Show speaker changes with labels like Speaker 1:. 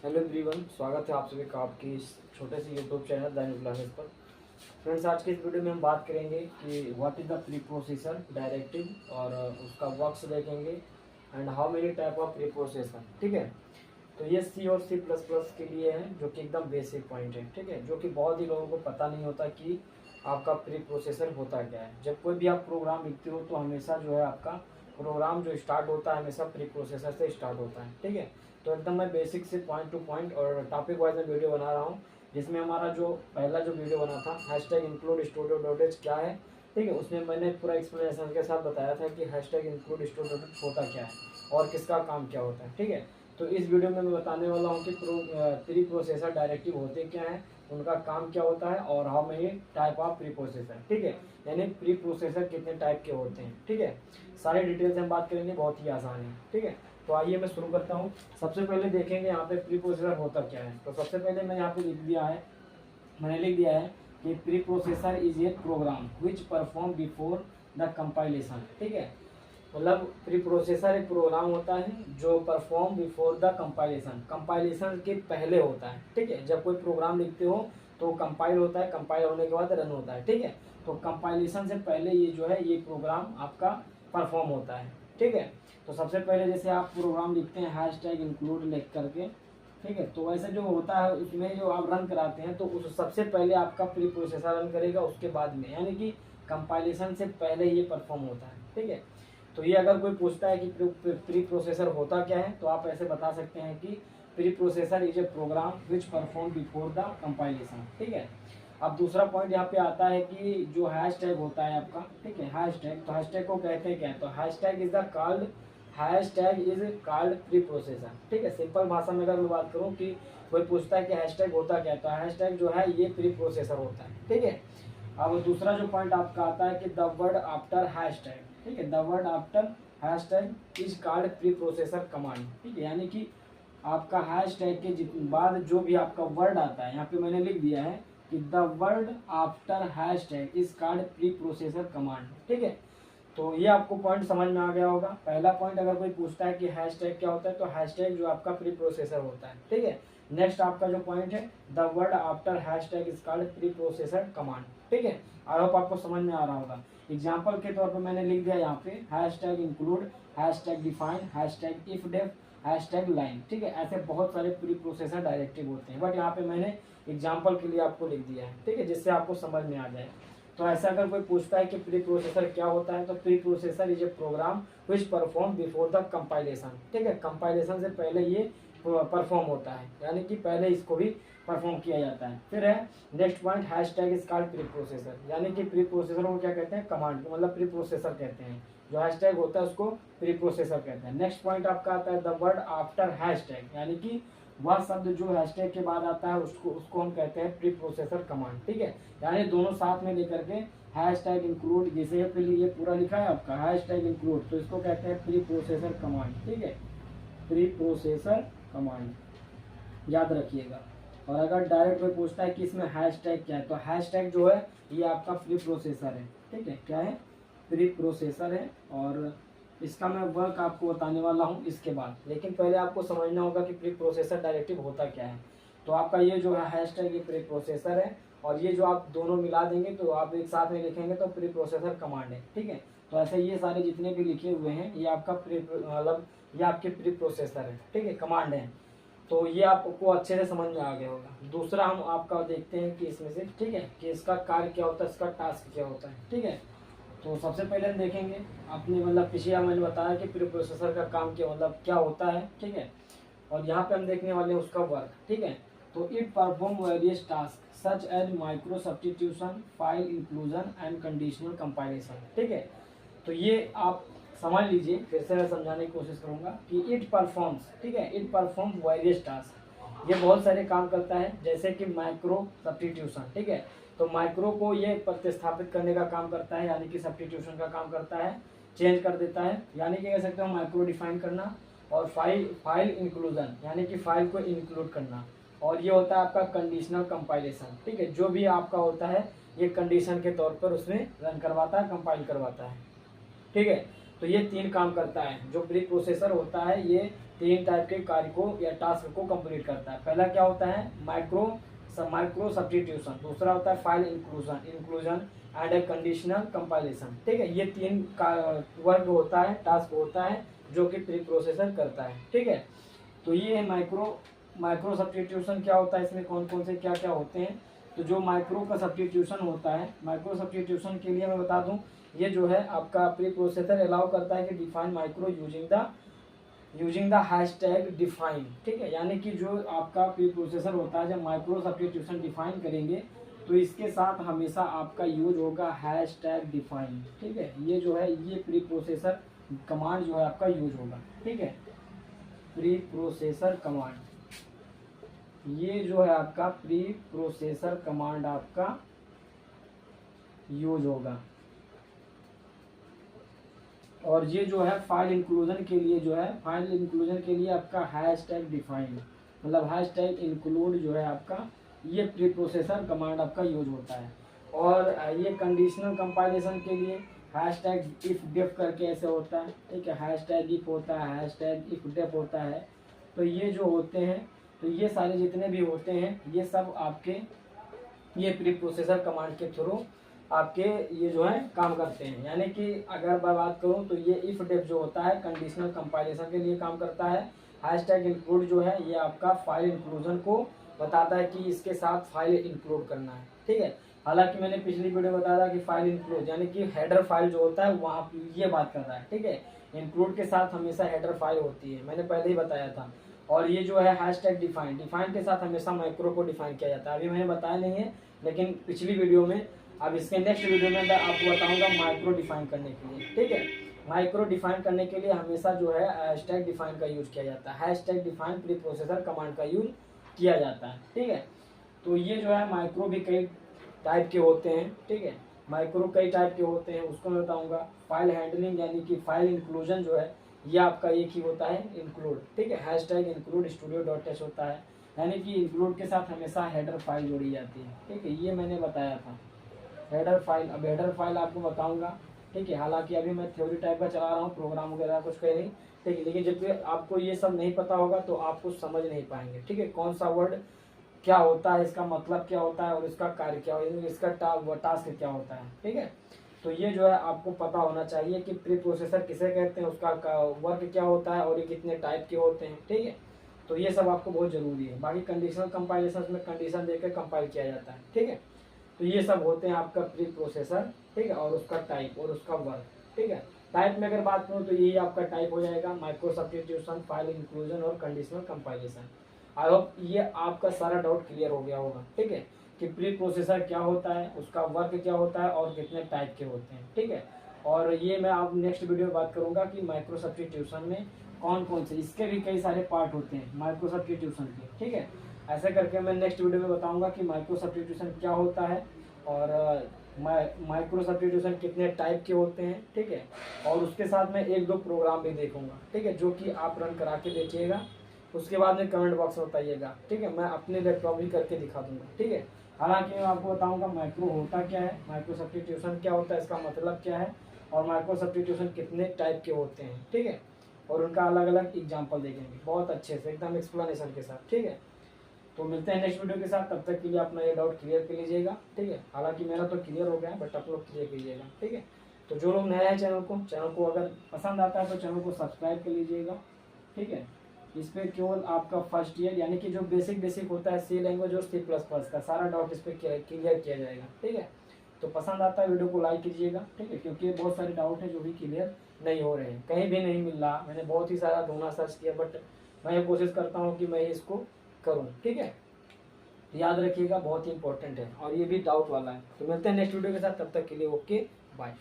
Speaker 1: Hello everyone, स्वागत है आप सभी का आपकी इस छोटे से यूट्यूब चैनल दैनिक क्लासेस पर। फ्रेंड्स, आज के इस वीडियो में हम बात करेंगे कि what is the pre processor directive और उसका वर्क्स देखेंगे and how many type of pre processor. ठीक है, तो ये सी और सी प्लस प्लस के लिए है, जो कि एकदम बेसिक पॉइंट है। ठीक है, जो कि बहुत ही लोगों को पता नहीं होता कि आपका प्री प्रोसेसर होता क्या है। जब कोई भी आप प्रोग्राम लिखते हो तो हमेशा जो है आपका प्रोग्राम जो स्टार्ट होता है हमेशा प्री प्रोसेसर से स्टार्ट होता है। ठीक है, तो एकदम मैं बेसिक से पॉइंट टू पॉइंट और टॉपिक वाइज में वीडियो बना रहा हूँ, जिसमें हमारा जो पहला जो वीडियो बना था हैशटैग इंक्लूड स्टूडियो.h क्या है। ठीक है, उसमें मैंने पूरा एक्सप्लेनेशन के साथ बताया था कि हैशटैग इंक्लूड स्टूडियो.h होता क्या है और किसका काम क्या होता है। ठीक है, तो इस वीडियो में मैं बताने वाला हूँ कि प्री प्रोसेसर डायरेक्टिव होते क्या हैं, उनका काम क्या होता है और how many type of pre processor. ठीक है, यानी प्री प्रोसेसर कितने टाइप के होते हैं। ठीक है, सारी डिटेल्स हम बात करेंगे, बहुत ही आसान है। ठीक है, तो आइए मैं शुरू करता हूँ। सबसे पहले देखेंगे यहाँ पे प्री प्रोसेसर होता क्या है। तो सबसे पहले मैं यहाँ पे मैंने लिख दिया है कि preprocessor is a program which perform before the compilation. ठीक है, मतलब प्री प्रोसेसर एक प्रोग्राम होता है जो perform before the compilation, compilation के पहले होता है। ठीक है, जब कोई प्रोग्राम लिखते हो तो कंपाइल होता है, कंपाइल होने के बाद रन होता है। ठीक है, तो कंपाइलेशन से पहले ये जो है ये प्रोग्राम आपका परफॉर्म होता है। ठीक है, तो सबसे पहले जैसे आप प्रोग्राम लिखते हैं हैशटैग इंक्लूड लिख करके, ठीक है, तो वैसे जो होता है उसमें जो आप रन कराते हैं तो उस सबसे पहले आपका प्री प्रोसेसर रन करेगा, उसके बाद में, यानी कि कंपाइलेशन से पहले ये परफॉर्म होता है। ठीक है, तो ये अगर कोई पूछता है कि प्री प्रोसेसर होता क्या है, तो आप ऐसे बता सकते हैं कि preprocessor is a program which perform before the compilation. ठीक है, अब दूसरा पॉइंट यहाँ पे आता है कि जो हैशटैग होता है आपका, ठीक है, हैशटैग, तो हैशटैग को कहते हैं क्या, तो hashtag is the called, hashtag is called pre processor. ठीक है, सिंपल भाषा में अगर मैं बात करूँ कि कोई पूछता है कि हैशटैग होता क्या है, तो हैशटैग जो है ये प्री प्रोसेसर होता है। ठीक है, अब दूसरा जो पॉइंट आपका आता है कि द वर्ड आफ्टर हैशटैग, ठीक है, the word after hashtag is called pre processor command. ठीक है, यानी कि आपका हैशटैग के बाद जो भी आपका वर्ड आता है, यहाँ पे मैंने लिख दिया है कि the word after hashtag is called pre processor command. ठीक है, तो ये आपको पॉइंट समझ में आ गया होगा। पहला पॉइंट, अगर कोई पूछता है कि हैशटैग क्या होता है, तो हैशटैग जो आपका प्री प्रोसेसर होता है। ठीक है, नेक्स्ट आपका जो पॉइंट है, the word after hashtag is called pre processor command. ठीक है, आई होप आपको समझ में आ रहा होगा। एग्जाम्पल के तौर पर मैंने लिख दिया यहाँ पे hashtag include, hashtag define, hashtag ifdef, hashtag line. ठीक है, ऐसे बहुत सारे प्री प्रोसेसर डायरेक्टिव होते हैं, बट यहाँ पे मैंने एग्जाम्पल के लिए आपको लिख दिया है। ठीक है, जिससे आपको समझ में आ जाए। तो ऐसा अगर कोई पूछता है कि प्री प्रोसेसर क्या होता है, तो preprocessor is a program which perform before the compilation. ठीक है, कंपाइलेशन से पहले ये परफॉर्म होता है, यानी कि पहले इसको भी परफॉर्म किया जाता है। फिर है next point, hashtag is called pre processor, यानी कि प्री प्रोसेसर को क्या कहते हैं, कमांड, मतलब प्री प्रोसेसर कहते हैं। जो हैशटैग होता है उसको प्री प्रोसेसर कहते हैं। नेक्स्ट पॉइंट आपका आता है द वर्ड आफ्टर हैशटैग, यानी कि वह शब्द जो हैशटैग के बाद आता है उसको हम कहते हैं प्री प्रोसेसर कमांड। ठीक है, यानी दोनों साथ में लेकर के हैशटैग इंक्लूड, जैसे ये पूरा लिखा है आपका हैशटैग इंक्लूड, तो इसको कहते हैं प्री प्रोसेसर कमांड। ठीक है, प्री प्रोसेसर कमांड याद रखिएगा। और अगर डायरेक्ट कोई पूछता है कि इसमें हैशटैग क्या है, तो हैशटैग जो है ये आपका प्री प्रोसेसर है। ठीक है, क्या है, प्री प्रोसेसर है, और इसका मैं वर्क आपको बताने वाला हूँ इसके बाद। लेकिन पहले आपको समझना होगा कि प्री प्रोसेसर डायरेक्टिव होता क्या है। तो आपका ये जो है हैशटैग ये प्री प्रोसेसर है, और ये जो आप दोनों मिला देंगे तो आप एक साथ में लिखेंगे तो प्री प्रोसेसर कमांड है। ठीक है, तो ऐसे ये सारे जितने भी लिखे हुए हैं ये आपका मतलब ये आपके प्री प्रोसेसर है। ठीक है, कमांड है। तो ये आपको अच्छे से समझ में आ गया होगा। दूसरा हम आपका देखते हैं कि इसमें से, ठीक है, कि इसका कार्य क्या होता है, इसका टास्क क्या होता है। ठीक है, तो सबसे पहले हम देखेंगे, आपने मतलब पिछले मैंने बताया कि प्री प्रोसेसर का काम क्या मतलब क्या होता है। ठीक है, और यहाँ पे हम देखने वाले हैं उसका वर्क। ठीक है, तो it perform various task such as micro substitution, file inclusion and conditional compilation. ठीक है, तो ये आप समझ लीजिए, फिर से मैं समझाने की कोशिश करूंगा कि इट परफॉर्म्स, ठीक है, इट परफॉर्म वेरियस टास्क, ये बहुत सारे काम करता है, जैसे कि माइक्रो सब्स्टिट्यूशन। ठीक है, तो माइक्रो को ये प्रतिस्थापित करने का काम करता है, यानी कि सब्स्टिट्यूशन का काम करता है, चेंज कर देता है, यानी कि कह सकते हो माइक्रो डिफाइन करना। और फाइल इंक्लूजन, यानी कि फाइल को इंक्लूड करना। और ये होता है आपका कंडीशनल कंपाइलेशन। ठीक है, जो भी आपका होता है ये कंडीशन के तौर पर उसमें रन करवाता है, कंपाइल करवाता है। ठीक है, तो ये 3 काम करता है। जो प्री प्रोसेसर होता है ये 3 टाइप के कार्य को या टास्क को कंप्लीट करता है। पहला क्या होता है, माइक्रो सब्स्टिट्यूशन, दूसरा होता है file inclusion and A conditional compilation. ठीक है, ये 3 का वर्क होता है, टास्क होता है जो कि प्री प्रोसेसर करता है। ठीक है, तो ये है माइक्रो सब्स्टिट्यूशन। क्या होता है, इसमें कौन कौन से क्या क्या होते हैं। तो जो माइक्रो का सब्स्टिट्यूशन होता है, माइक्रो सब्स्टिट्यूशन के लिए मैं बता दूं, ये जो है आपका प्री प्रोसेसर अलाउ करता है कि define micro using the hashtag define. ठीक है, यानी कि जो आपका प्री प्रोसेसर होता है जब माइक्रो सब्स्टिट्यूशन डिफाइन करेंगे तो इसके साथ हमेशा आपका यूज होगा हैशटैग डिफाइन। ठीक है, ये जो है ये प्री प्रोसेसर कमांड जो है आपका यूज होगा। ठीक है, प्री प्रोसेसर कमांड, ये जो है आपका प्री प्रोसेसर कमांड आपका यूज होगा। और ये जो है फाइल इंक्लूजन के लिए जो है, फाइल इंक्लूजन के लिए आपका हैशटैग डिफाइन मतलब हैशटैग इंक्लूड जो है आपका, ये प्री प्रोसेसर कमांड आपका यूज होता है। और ये कंडीशनल कंपाइलेशन के लिए हैशटैग इफ डेफ करके ऐसे होता है। ठीक है, हैशटैग इफ होता है, हैशटैग इफ डेफ होता है। तो ये जो होते हैं, तो ये सारे जितने भी होते हैं ये सब आपके ये प्री प्रोसेसर कमांड के थ्रू आपके ये जो है काम करते हैं। यानी कि अगर मैं बात करूं तो ये इफ डेफ जो होता है कंडीशनल कंपाइलेशन के लिए काम करता है। हैशटैग इंक्लूड जो है ये आपका फाइल इंक्लूजन को बताता है कि इसके साथ फाइल इंक्लूड करना है। ठीक है, हालांकि मैंने पिछली वीडियो बताया था कि फाइल इंक्लूड यानी कि हेडर फाइल जो होता है वहाँ ये बात कर रहा है। ठीक है, इंक्लूड के साथ हमेशा हेडर फाइल होती है, मैंने पहले ही बताया था। और ये जो है हैशटैग डिफाइन के साथ हमेशा माइक्रो को डिफाइन किया जाता है। अभी मैंने बताया नहीं है लेकिन पिछली वीडियो में, अब इसके नेक्स्ट वीडियो में मैं आपको बताऊंगा माइक्रो डिफाइन करने के लिए। ठीक है, माइक्रो डिफाइन करने के लिए हमेशा जो है हैशटैग डिफाइन का यूज किया जाता है। Hashtag define pre processor command का यूज किया जाता है। ठीक है, तो ये जो है माइक्रो भी कई टाइप के होते हैं। ठीक है, माइक्रो कई टाइप के होते हैं, उसको मैं बताऊंगा। फाइल हैंडलिंग यानी कि फाइल इंक्लूजन जो है ये आपका एक ही होता है, इंक्लूड। ठीक है, हैशटैग इंक्लूड studio.h होता है, यानी कि इंक्लूड के साथ हमेशा हेडर फाइल जोड़ी जाती है। ठीक है, ये मैंने बताया था हेडर फाइल। अब हेडर फाइल आपको बताऊंगा। ठीक है, हालांकि अभी मैं थ्योरी टाइप का चला रहा हूँ, प्रोग्राम वगैरह कुछ कह नहीं। ठीक है, लेकिन जब आपको ये सब नहीं पता होगा तो आप कुछ समझ नहीं पाएंगे। ठीक है, कौन सा वर्ड क्या होता है, इसका मतलब क्या होता है और इसका कार्य क्या होता है, इसका टास्क क्या होता है। ठीक है, तो ये जो है आपको पता होना चाहिए कि प्री प्रोसेसर किसे कहते हैं, उसका वर्क क्या होता है और ये कितने टाइप के होते हैं। ठीक है, तो ये सब आपको बहुत जरूरी है। बाकी कंडीशनल कंपाइलेशन में कंडीशन देकर कंपाइल किया जाता है। ठीक है, तो ये सब होते हैं आपका प्री प्रोसेसर। ठीक है, और उसका टाइप और उसका वर्क। ठीक है, टाइप में अगर बात करूँ तो यही आपका टाइप हो जाएगा, माइक्रो सब्स्टिट्यूशन, फाइल इंक्लूजन और कंडीशनल कंपाइलेशन। आई होप ये आपका सारा डाउट क्लियर हो गया होगा। ठीक है, कि प्री प्रोसेसर क्या होता है, उसका वर्क क्या होता है और कितने टाइप के होते हैं। ठीक है, और ये मैं आप नेक्स्ट वीडियो में बात करूंगा कि माइक्रो सब्स्टिट्यूशन में कौन कौन से, इसके भी कई सारे पार्ट होते हैं माइक्रो सब्स्टिट्यूशन के। ठीक है, ऐसे करके मैं नेक्स्ट वीडियो में बताऊंगा कि माइक्रो सब्स्टिट्यूशन क्या होता है और माइक्रो सब्स्टिट्यूशन कितने टाइप के होते हैं। ठीक है, और उसके साथ में 1-2 प्रोग्राम भी देखूंगा। ठीक है, जो कि आप रन करा के देखिएगा, उसके बाद में कमेंट बॉक्स में बताइएगा। ठीक है, मैं अपने लैपटॉप भी करके दिखा दूंगा। ठीक है, हालांकि मैं आपको बताऊंगा माइक्रो होता क्या है, माइक्रो सब्स्टिट्यूशन क्या होता है, इसका मतलब क्या है और माइक्रो सब्स्टिट्यूशन कितने टाइप के होते हैं। ठीक है, और उनका अलग अलग एग्जाम्पल देखेंगे बहुत अच्छे से एकदम एक्सप्लेनेशन के साथ। ठीक है, तो मिलते हैं नेक्स्ट वीडियो के साथ, तब तक के लिए अपना ये डाउट क्लियर कर लीजिएगा। ठीक है, हालांकि मेरा तो क्लियर हो गया है बट आप लोग क्लियर कीजिएगा। ठीक है, तो जो लोग नए हैं चैनल को अगर पसंद आता है तो चैनल को सब्सक्राइब कर लीजिएगा। ठीक है, इस पर केवल आपका फर्स्ट ईयर यानी कि जो बेसिक होता है सी लैंग्वेज और C++ का सारा डाउट इस पर क्लियर किया जाएगा। ठीक है, तो पसंद आता है वीडियो को लाइक कीजिएगा। ठीक है, क्योंकि बहुत सारे डाउट है जो भी क्लियर नहीं हो रहे हैं, कहीं भी नहीं मिल रहा। मैंने बहुत ही सारा ढूंढा, सर्च किया, बट मैं ये कोशिश करता हूँ कि मैं इसको करूँ। ठीक है, याद रखिएगा, बहुत ही इंपॉर्टेंट है और ये भी डाउट वाला है। तो मिलते हैं नेक्स्ट वीडियो के साथ, तब तक के लिए ओके बाय।